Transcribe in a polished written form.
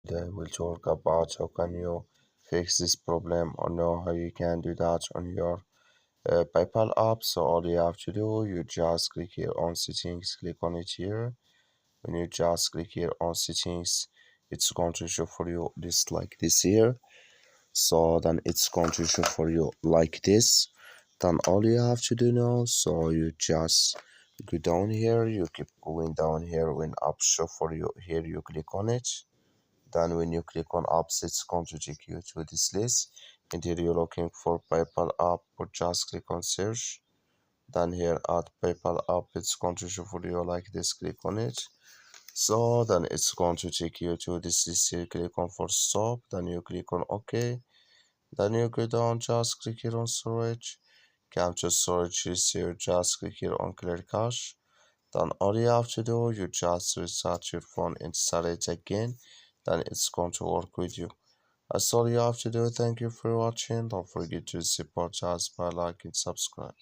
Today we'll talk about how can you fix this problem or know how you can do that on your PayPal app. So all you have to do, you just click here on settings, click on it here. When you just click here on settings, it's going to show for you this like this here. So then it's going to show for you like this. Then all you have to do now, so you just go down here, you keep going down here. When app show for you here, you click on it. Then when you click on apps, it's going to take you to this list. And here you're looking for PayPal app, or just click on search. Then here at PayPal app, it's going to show for you like this. Click on it. So then it's going to take you to this list here. Click on for stop. Then you click on OK. Then you go down, just click here on storage. Capture storage is here. Just click here on clear cache. Then all you have to do, you just restart your phone and start it again. Then it's going to work with you. That's all you have to do. Thank you for watching. Don't forget to support us by liking and subscribe.